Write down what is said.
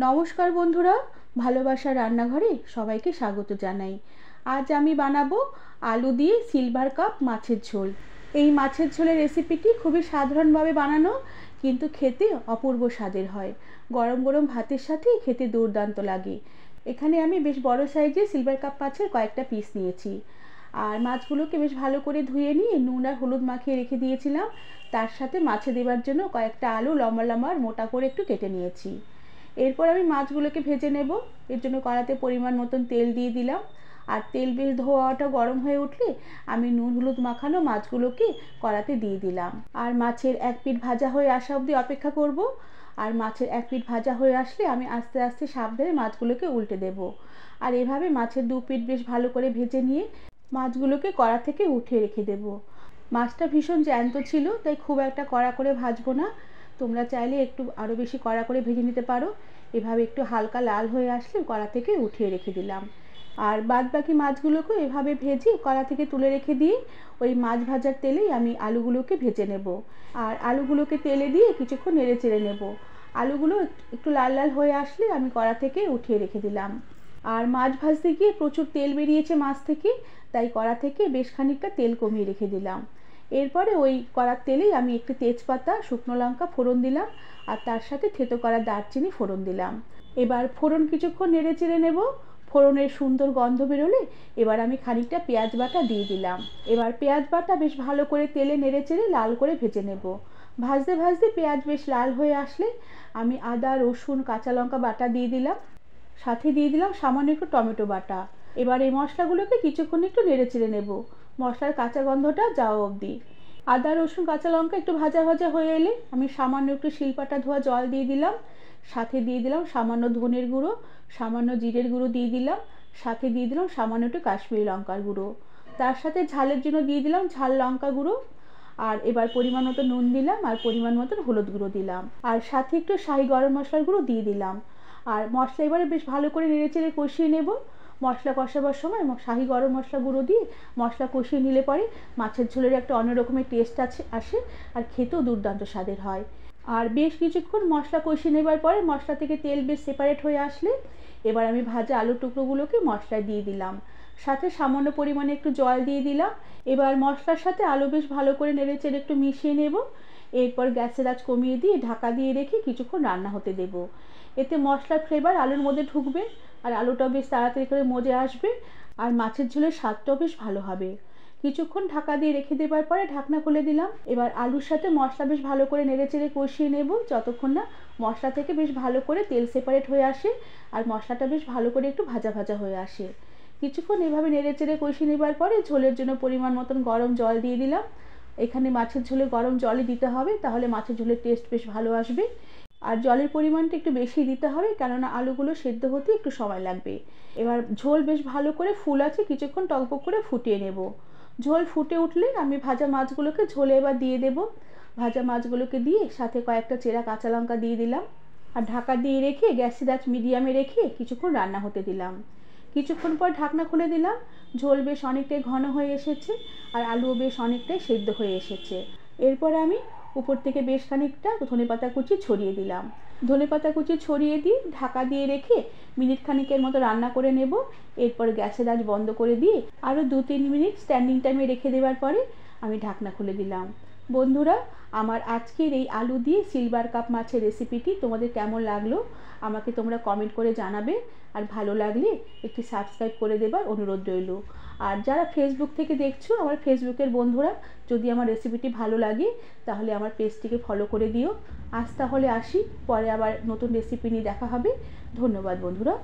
নমস্কার বন্ধুরা, ভালোবাসার রান্নাঘরে সবাইকে স্বাগত জানাই। আজ আমি বানাবো আলু দিয়ে সিলভার কাপ মাছের ঝোল। এই মাছের ঝোলের রেসিপিটি খুবই সাধারণভাবে বানানো, কিন্তু খেতে অপূর্ব স্বাদের হয়। গরম গরম ভাতের সাথে খেতে দুর্দান্ত লাগে। এখানে আমি বেশ বড় সাইজের সিলভার কাপ মাছের কয়েকটা পিস নিয়েছি। আর মাছগুলোকে বেশ ভালো করে ধুয়ে নিয়ে নুন আর হলুদ মাখিয়ে রেখে দিয়েছিলাম। তার সাথে মাছে দেওয়ার জন্য কয়েকটা আলু লম্বা লম্বা আর মোটা করে একটু কেটে নিয়েছি। এরপর আমি মাছগুলোকে ভেজে নেব। এর জন্য কড়াতে পরিমাণ মতন তেল দিয়ে দিলাম। আর তেল বেশ ধোয়াটা গরম হয়ে উঠলে আমি নুন হলুদ মাখানো মাছগুলোকে কড়াতে দিয়ে দিলাম। আর মাছের এক পিঠ ভাজা হয়ে আসা অবধি অপেক্ষা করব। আর মাছের এক পিঠ ভাজা হয়ে আসলে আমি আস্তে আস্তে সাবধানে মাছগুলোকে উল্টে দেব। আর এভাবে মাছের দু পিঠ বেশ ভালো করে ভেজে নিয়ে মাছগুলোকে কড়া থেকে উঠিয়ে রেখে দেব। মাছটা ভীষণ জ্যান্ত ছিল, তাই খুব একটা কড়া করে ভাজবো না। তোমরা চাইলে একটু আরও বেশি কড়া করে ভেজে নিতে পারো। এভাবে একটু হালকা লাল হয়ে আসলে কড়া থেকে উঠিয়ে রেখে দিলাম। আর বাদ বাকি মাছগুলোকে এভাবে ভেজে কড়া থেকে তুলে রেখে দিয়ে ওই মাছ ভাজার তেলেই আমি আলুগুলোকে ভেজে নেব। আর আলুগুলোকে তেলে দিয়ে কিছুক্ষণ নেড়ে চেড়ে নেব। আলুগুলো একটু লাল লাল হয়ে আসলে আমি কড়া থেকে উঠিয়ে রেখে দিলাম। আর মাছ ভাজতে গিয়ে প্রচুর তেল বেরিয়েছে মাছ থেকে, তাই কড়া থেকে বেশ খানিকটা তেল কমিয়ে রেখে দিলাম। এরপরে ওই কড়ার তেলেই আমি একটু তেজপাতা, শুকনো লঙ্কা ফোড়ন দিলাম। আর তার সাথে থেতো করা দারচিনি ফোড়ন দিলাম। এবার ফোড়ন কিছুক্ষণ নেড়ে চেড়ে নেব। ফোড়নের সুন্দর গন্ধ বেরোলে এবার আমি খানিকটা পেঁয়াজ বাটা দিয়ে দিলাম। এবার পেঁয়াজ বাটা বেশ ভালো করে তেলে নেড়ে চেড়ে লাল করে ভেজে নেব। ভাজতে ভাজতে পেঁয়াজ বেশ লাল হয়ে আসলে আমি আদা, রসুন, কাঁচা লঙ্কা বাটা দিয়ে দিলাম। সাথে দিয়ে দিলাম সামান্য একটু টমেটো বাটা। এবার এই মশলাগুলোকে কিছুক্ষণ একটু নেড়ে চেড়ে নেব, মশলার কাঁচা গন্ধটা যাওয়া অবধি। আদা, রসুন, কাঁচা লঙ্কা একটু ভাজা ভাজা হয়ে এলে আমি সামান্য একটু শিলপাটা ধোয়া জল দিয়ে দিলাম। সাথে দিয়ে দিলাম সামান্য ধনের গুঁড়ো, সামান্য জিরের গুঁড়ো দিয়ে দিলাম। সাথে দিয়ে দিলাম সামান্য একটু কাশ্মীরি লঙ্কার গুঁড়ো। তার সাথে ঝালের জন্য দিয়ে দিলাম ঝাল লঙ্কা গুঁড়ো। আর এবার পরিমাণ মতো নুন দিলাম আর পরিমাণ মতো হলুদ গুঁড়ো দিলাম। আর সাথে একটু শাহি গরম মশলার গুঁড়ো দিয়ে দিলাম। আর মশলা এবারে বেশ ভালো করে নেড়ে চেড়ে কষিয়ে নেব। মশলা কষাবার সময় শাহি গরম মশলা গুঁড়ো দিয়ে মশলা কষিয়ে নিলে পরে মাছের ঝোলের একটা অন্য রকমের টেস্ট আসে। আর খেতেও দুর্দান্ত স্বাদের হয়। আর বেশ কিছুক্ষণ মশলা কষিয়ে নেবার পরে মশলা থেকে তেল বেশ সেপারেট হয়ে আসলে এবার আমি ভাজা আলুর টুকরোগুলোকে মশলায় দিয়ে দিলাম। সাথে সামান্য পরিমাণে একটু জল দিয়ে দিলাম। এবার মশলার সাথে আলু বেশ ভালো করে নেড়ে চেড়ে একটু মিশিয়ে নেব। এরপর গ্যাসের আঁচ কমিয়ে দিয়ে ঢাকা দিয়ে রেখে কিছুক্ষণ রান্না হতে দেব। এতে মশলার ফ্লেভার আলুর মধ্যে ঢুকবে আর আলুটাও বেশ তাড়াতাড়ি করে মজে আসবে। আর মাছের ঝোলের স্বাদটাও বেশ ভালো হবে। কিছুক্ষণ ঢাকা দিয়ে রেখে দেবার পরে ঢাকনা খুলে দিলাম। এবার আলুর সাথে মশলা বেশ ভালো করে নেড়ে চেড়ে কষিয়ে নেব যতক্ষণ না মশলা থেকে বেশ ভালো করে তেল সেপারেট হয়ে আসে আর মশলাটা বেশ ভালো করে একটু ভাজা ভাজা হয়ে আসে। কিছুক্ষণ এভাবে নেড়ে চেড়ে কষিয়ে নেবার পরে ঝোলের জন্য পরিমাণ মতন গরম জল দিয়ে দিলাম। এখানে মাছের ঝোলে গরম জলই দিতে হবে, তাহলে মাছের ঝোলের টেস্ট বেশ ভালো আসবে। আর জলের পরিমাণটা একটু বেশি দিতে হবে, কেননা আলুগুলো সেদ্ধ হতে একটু সময় লাগবে। এবার ঝোল বেশ ভালো করে ফুল আছে কিছুক্ষণ টকবক করে ফুটিয়ে নেব। ঝোল ফুটে উঠলে আমি ভাজা মাছগুলোকে ঝোলে এবার দিয়ে দেব। ভাজা মাছগুলোকে দিয়ে সাথে কয়েকটা চেরা কাঁচা লঙ্কা দিয়ে দিলাম। আর ঢাকা দিয়ে রেখে গ্যাসের আঁচ মিডিয়ামে রেখে কিছুক্ষণ রান্না হতে দিলাম। কিছুক্ষণ পর ঢাকনা খুলে দিলাম। ঝোল বেশ অনেকটাই ঘন হয়ে এসেছে আর আলুও বেশ অনেকটাই সেদ্ধ হয়ে এসেছে। এরপর আমি উপর থেকে বেশ খানিকটা ধনেপাতা কুচি ছড়িয়ে দিলাম। ধনেপাতা কুচি ছড়িয়ে দিয়ে ঢাকা দিয়ে রেখে মিনিট খানিকের মতো রান্না করে নেব। এরপর গ্যাসের আঁচ বন্ধ করে দিয়ে আরও 2-3 মিনিট স্ট্যান্ডিং টাইমে রেখে দেওয়ার পরে আমি ঢাকনা খুলে দিলাম। বন্ধুরা, আমার আজকের এই আলু দিয়ে সিলভার কাপ মাছের রেসিপিটি তোমাদের কেমন লাগলো আমাকে তোমরা কমেন্ট করে জানাবে। আর ভালো লাগলে একটি সাবস্ক্রাইব করে দেবার অনুরোধ রইল। আর যারা ফেসবুক থেকে দেখছো, আমার ফেসবুকের বন্ধুরা, যদি আমার রেসিপিটি ভালো লাগে তাহলে আমার পেজটিকে ফলো করে দিও। আজ তাহলে আসি, পরে আবার নতুন রেসিপি নিয়ে দেখা হবে। ধন্যবাদ বন্ধুরা।